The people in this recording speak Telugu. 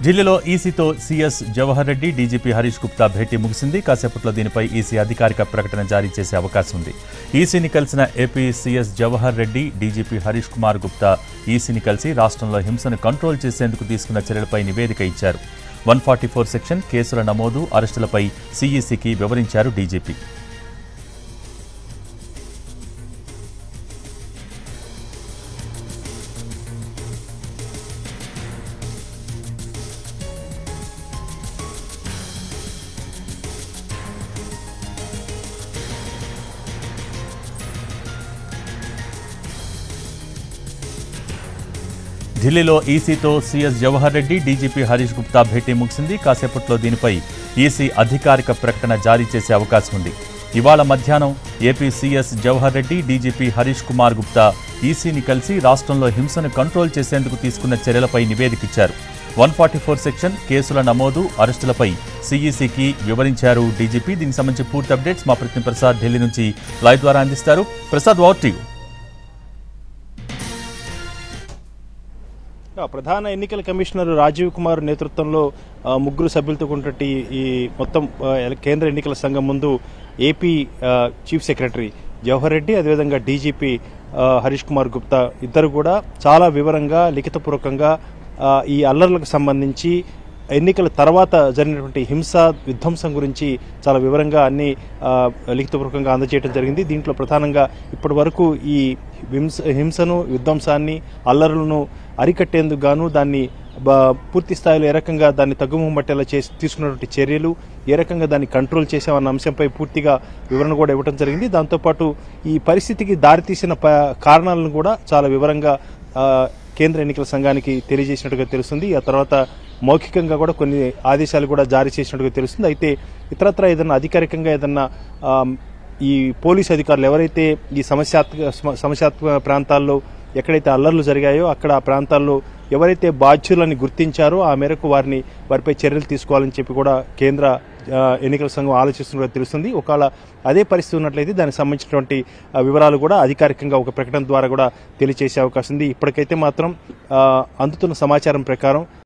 ఢిల్లీలో ఈసీతో సీఎస్ జవహర్ రెడ్డి, డీజీపీ హరీష్ గుప్తా భేటీ ముగిసింది. కాసేపట్లో దీనిపై ఈసీ అధికారిక ప్రకటన జారీ చేసే అవకాశం ఉంది. ఈసీని కలిసిన AP CS Jawahar Reddy, DGP Harish Kumar Gupta ఈసీని కలిసి రాష్ట్రంలో హింసను కంట్రోల్ చేసేందుకు తీసుకున్న చర్యలపై నివేదిక ఇచ్చారు. 144 సెక్షన్ కేసుల నమోదు, అరెస్టులపై సీఈసీకి వివరించారు డీజీపీ. ఢిల్లీలో ఈసీతో సీఎస్ జవహర్ రెడ్డి, డీజీపీ హరీష్ గుప్తా భేటీ ముగిసింది. కాసేపట్లో దీనిపై ఈసీ అధికారిక ప్రకటన జారీ చేసే అవకాశం ఉంది. ఇవాళ మధ్యాహ్నం AP CS Jawahar Reddy, DGP Harish Kumar Gupta ఈసీని కలిసి రాష్ట్రంలో హింసను కంట్రోల్ చేసేందుకు తీసుకున్న చర్యలపై నివేదిక ఇచ్చారు. 144 సెక్షన్ కేసుల నమోదు, అరెస్టులపై సీఈసీకి వివరించారు డీజీపీ. దీనికి సంబంధించి పూర్తి అప్డేట్స్ మా ప్రతినిధి ప్రసాద్ ఢిల్లీ నుంచి లైవ్ ద్వారా అందిస్తారు. Prasad, over to you. ప్రధాన ఎన్నికల కమిషనర్ రాజీవ్ కుమార్ నేతృత్వంలో ముగ్గురు సభ్యులతో ఉన్నటువంటి ఈ మొత్తం కేంద్ర ఎన్నికల సంఘం ముందు AP chief secretary Jawahar Reddy, అదేవిధంగా డీజీపీ హరీష్ కుమార్ గుప్తా ఇద్దరు కూడా చాలా వివరంగా లిఖితపూర్వకంగా ఈ అల్లర్లకు సంబంధించి ఎన్నికల తర్వాత జరిగినటువంటి హింస విధ్వంసం గురించి చాలా వివరంగా అన్ని లిఖితపూర్వకంగా అందజేయడం జరిగింది. దీంట్లో ప్రధానంగా ఇప్పటి వరకు ఈ హింసను, విధ్వంసాన్ని, అల్లర్లను అరికట్టేందుకు గాను దాన్ని పూర్తి స్థాయిలో ఏ రకంగా దాన్ని తగ్గుముఖం పట్టేలా తీసుకున్నటువంటి చర్యలు, ఏ రకంగా దాన్ని కంట్రోల్ చేసామన్న అంశంపై పూర్తిగా వివరణ కూడా ఇవ్వడం జరిగింది. దాంతోపాటు ఈ పరిస్థితికి దారితీసిన కారణాలను కూడా చాలా వివరంగా కేంద్ర ఎన్నికల సంఘానికి తెలియజేసినట్టుగా తెలుస్తుంది. ఆ తర్వాత మౌఖికంగా కూడా కొన్ని ఆదేశాలు కూడా జారీ చేసినట్టుగా తెలుస్తుంది. అయితే ఇతరత్ర ఏదన్నా అధికారికంగా ఏదన్నా ఈ పోలీసు అధికారులు ఎవరైతే ఈ సమస్యాత్మక ప్రాంతాల్లో ఎక్కడైతే అల్లర్లు జరిగాయో అక్కడ ఆ ప్రాంతాల్లో ఎవరైతే బాధ్యులని గుర్తించారో ఆ మేరకు వారిపై చర్యలు తీసుకోవాలని చెప్పి కూడా కేంద్ర ఎన్నికల సంఘం ఆలోచిస్తున్నట్టు తెలుస్తుంది. ఒకవేళ అదే పరిస్థితి ఉన్నట్లయితే దానికి సంబంధించినటువంటి వివరాలు కూడా అధికారికంగా ఒక ప్రకటన ద్వారా కూడా తెలియజేసే అవకాశం ఉంది. ఇప్పటికైతే మాత్రం అందుతున్న సమాచారం ప్రకారం